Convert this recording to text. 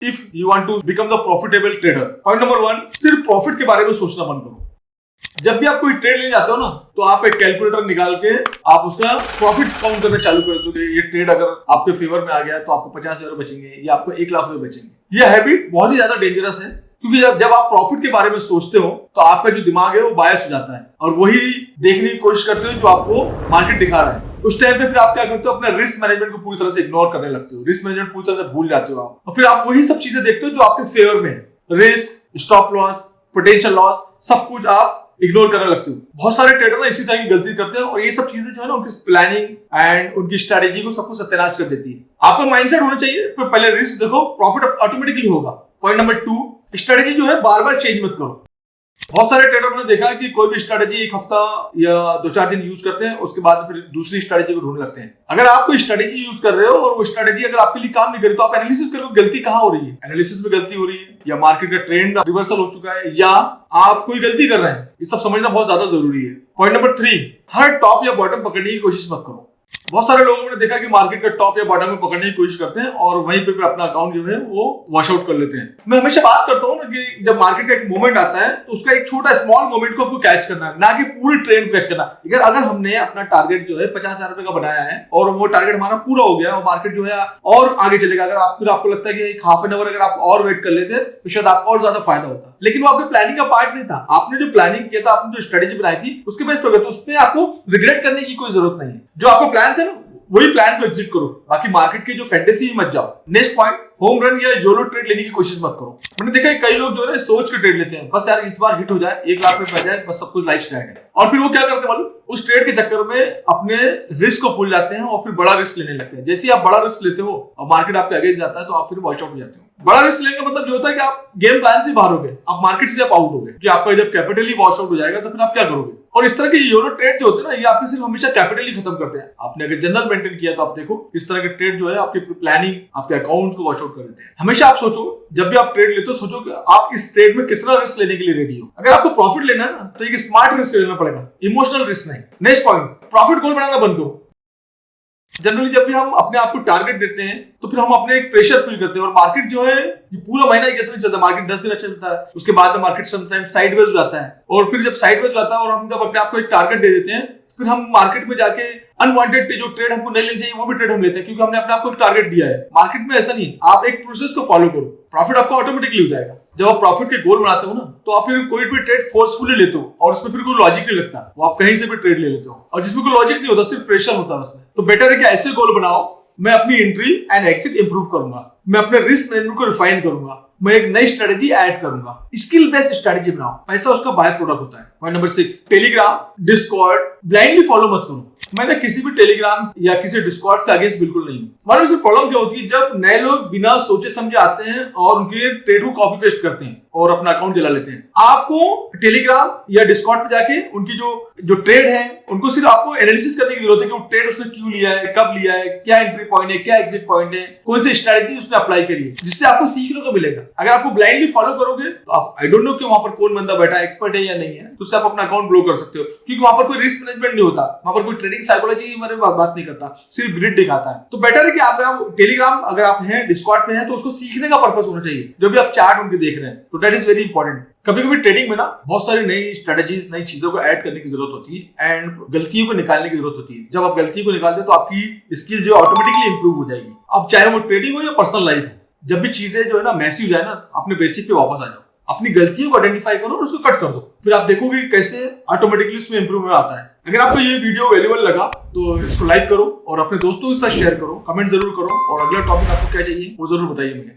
If you want to become the profitable trader. Point number 1, सिर्फ profit के बारे में सोचना बंद करो। जब भी आप कोई ट्रेड ले जाते हो ना, तो आप एक कैलकुलेटर निकाल के आप उसका प्रॉफिट काउंट करना चालू कर दो। ये ट्रेड अगर आपके फेवर में आ गया तो आपको 50,000 बचेंगे या आपको 1 लाख रुपए बचेंगे। ये हैबिट बहुत ही ज्यादा डेंजरस है, क्योंकि जब आप प्रॉफिट के बारे में सोचते हो तो आपका जो दिमाग है वो बायस हो जाता है और वही देखने की कोशिश करते हो जो आपको मार्केट दिखा रहा है। उस टाइम पे फिर आप क्या करते हो, अपने रिस्क मैनेजमेंट को पूरी तरह से इग्नोर करने लगते हो। रिस्क मैनेजमेंट पूरी तरह से भूल जाते हो आप, और फिर आप वही सब चीजें देखते हो जो आपके फेवर में है। Risk, stop loss, potential loss, सब कुछ आप इग्नोर करने लगते हो। बहुत सारे ट्रेडर ना इसी तरह की गलती करते हैं, और ये सब चीजें जो है ना उनकी प्लानिंग एंड उनकी स्ट्रेटेजी को सबको सत्यानाश कर देती है। आपका माइंडसेट होना चाहिए, पहले रिस्क देखो, प्रॉफिट ऑटोमेटिकली होगा। पॉइंट नंबर 2, स्ट्रेटेजी जो है बार बार चेंज मत करो। बहुत सारे ट्रेडर ने देखा है कि कोई भी स्ट्रेटेजी 1 हफ्ता या 2-4 दिन यूज करते हैं, उसके बाद फिर दूसरी स्ट्रेटेजी को ढूंढने लगते हैं। अगर आप कोई स्ट्रेटेजी यूज कर रहे हो और वो स्ट्रेटेजी अगर आपके लिए काम नहीं करी, तो आप एनालिसिस करो गलती कहां हो रही है। एनालिसिस में गलती हो रही है, या मार्केट का ट्रेंड रिवर्सल हो चुका है, या आप कोई गलती कर रहे हैं। ये सब समझना बहुत ज्यादा जरूरी है। पॉइंट नंबर 3, हर टॉप या बॉटम पकड़ने की कोशिश मत करो। बहुत सारे लोगों ने देखा कि मार्केट का टॉप या बॉटम में पकड़ने की कोशिश करते हैं और वहीं पे फिर अपना अकाउंट जो है वो वॉश आउट कर लेते हैं। मैं हमेशा बात करता हूँ ना कि जब मार्केट का एक मोमेंट आता है तो उसका एक छोटा स्मॉल मोमेंट को आपको कैच करना है, ना कि पूरी ट्रेंड को कैच करना। अगर हमने अपना टारगेट जो है 50,000 रुपए का बनाया है और वो टारगेट हमारा पूरा हो गया और मार्केट जो है और आगे चलेगा, अगर आपको लगता है कि एक हाफ एन आवर अगर आप और वेट कर लेते तो शायद आपको और ज्यादा फायदा होता, लेकिन वो आपके प्लानिंग का पार्ट नहीं था। आपने जो प्लानिंग किया था, आपने जो स्ट्रेटेजी बनाई थी, उसके बेस पर उसमें आपको रिग्रेट करने की कोई जरूरत नहीं है। जो आपका प्लान था ना, वही प्लान को एग्जिट करो, बाकी मार्केट की जो फैंटेसी में मत जाओ। नेक्स्ट पॉइंट, होम रन या योलो ट्रेड लेने की कोशिश मत करो। मैंने देखा है कई लोग जो है सोच के ट्रेड लेते हैं, बस यार इस बार हिट हो जाए, 1 लाख रुपए जाए, बस सब कुछ लाइफ सेट है। और फिर वो क्या करते हैं मालूम, उस ट्रेड के चक्कर में अपने रिस्क को भूल जाते हैं और फिर बड़ा रिस्क लेने लगते हैं। जैसे ही आप बड़ा रिस्क लेते हो और मार्केट आपके अगेंस्ट जाता है तो आप फिर वॉश आउट हो जाते हो। बड़ा रिस्क लेने का मतलब जो होता है कि आप गेम प्लान से बाहर हो गए, आप मार्केट से आप आउट हो गए, कि आपका जब कैपिटल ही वॉश आउट हो जाएगा तो फिर आप क्या करोगे। और इस तरह के योलो ट्रेड जो होते हैं ना, ये आपके सिर्फ हमेशा कैपिटल ही खत्म करते हैं। आपने अगर जनरल मेंटेन किया तो आप देखो इस तरह के ट्रेड जो है आपकी प्लानिंग, आपके अकाउंट को वॉश आउट कर देते हैं। हमेशा आप सोचो, जब भी आप ट्रेड लेते हो, सोचो कि आप इस ट्रेड में कितना रिस्क लेने के लिए रेडी हो। अगर आपको प्रॉफिट लेना है ना, तो एक स्मार्ट रिस्क लेना पड़ेगा, इमोशनल रिस्क नहीं। नेक्स्ट पॉइंट, प्रॉफिट गोल बनाना बंद करो। जनरली जब भी हम अपने आप को टारगेट देते हैं तो फिर हम अपने एक प्रेशर फील करते हैं, और मार्केट जो है ये पूरा महीना एक ऐसे नहीं चलता। मार्केट 10 दिन चलता है, उसके बाद में मार्केट समटाइम्स साइडवेज हो जाता है, और फिर जब साइडवेज जाता है और हम जब अपने आप को एक टारगेट दे देते हैं, फिर हम मार्केट में जाके अनवांटेड जो ट्रेड हमको नहीं लेनी चाहिए वो भी ट्रेड हम लेते हैं, क्योंकि हमने अपने आप को एक टारगेट दिया है। मार्केट में ऐसा नहीं, आप एक प्रोसेस को फॉलो करो, प्रॉफिट आपको ऑटोमेटिकली हो जाएगा। जब आप प्रॉफिट के गोल बनाते हो ना, तो आप फिर कोई भी ट्रेड फोर्सफुली लेते हो और उसमें फिर कोई लॉजिक नहीं लगता, वो आप कहीं से भी ट्रेड ले लेते हो, और जिसमें कोई लॉजिक नहीं होता, सिर्फ प्रेशर होता है उसमें। तो बेटर है कि ऐसे गोल बनाओ, मैं अपनी एंट्री एंड एग्जिट इंप्रूव करूंगा, मैं अपने रिस्क मैनेजमेंट को रिफाइन करूंगा, मैं एक नई स्ट्रेटेजी ऐड करूंगा। स्किल बेस्ड स्ट्रेटेजी बनाओ, पैसा उसका बाय प्रोडक्ट होता है। Point number 6, Telegram, Discord blindly follow मत करो। मैंने किसी भी टेलीग्राम या किसी डिस्कॉर्ड के अगेंस्ट बिल्कुल नहीं हूं। मालूम इससे प्रॉब्लम क्या होती है, जब नए लोग बिना सोचे समझे आते हैं और उनके ट्रेड को कॉपी पेस्ट करते हैं और अपना अकाउंट चला लेते हैं। आपको टेलीग्राम या डिस्कॉर्ड पे जाके उनकी जो ट्रेड है, उनको सिर्फ आपको एनालिसिस करने की जरूरत है कि वो ट्रेड उसने क्यों लिया है, कब लिया है, क्या एंट्री पॉइंट है, क्या एग्जिट पॉइंट है, कौन सी स्ट्रेटेजी उसने अप्लाई करी है, जिससे आपको सीखने को मिलेगा। अगर आपको ब्लाइंडली फॉलो करोगे तो आप, आई डोंट नो कि वहां पर कौन बंदा बैठा है, एक्सपर्ट है या नहीं है, तो उससे आप अपना अकाउंट ब्लॉक कर सकते हो, क्योंकि वहां पर कोई रिस्क मैनेजमेंट नहीं होता, वहां पर कोई ट्रेडिंग साइकोलॉजी के बारे में बात नहीं करता, सिर्फ ग्रिड दिखाता है। तो बेटर है कि आप टेलीग्राम अगर आप हैं, डिस्कॉर्ड पे हैं, तो उसको सीखने का पर्पस होना चाहिए, जो भी आप चार्ट उनके देख रहे हैं, तो दैट इज वेरी इंपॉर्टेंट। कभी कभी ट्रेडिंग में ना बहुत सारी नई स्ट्रेटेजीज, नई चीजों को ऐड करने की जरूरत होती है एंड गलतियों को निकालने की जरूरत होती है। जब आप गलती को निकालते हो तो आपकी स्किल जो ऑटोमेटिकली इंप्रूव हो जाएगी। अब चाहे वो ट्रेडिंग हो या पर्सनल लाइफ हो, जब भी चीजें जो है ना मैसी हो जाए ना, अपने बेसिक पे वापस आ जाओ, अपनी गलतियों को आइडेंटिफाई करो और उसको कट कर दो, फिर आप देखोगे कैसे ऑटोमेटिकली उसमें इंप्रूवमेंट आता है। अगर आपको ये वीडियो वैल्यूएबल लगा तो इसको लाइक करो और अपने दोस्तों के साथ शेयर करो, कमेंट जरूर करो, और अगला टॉपिक आपको क्या चाहिए वो जरूर बताइए मुझे।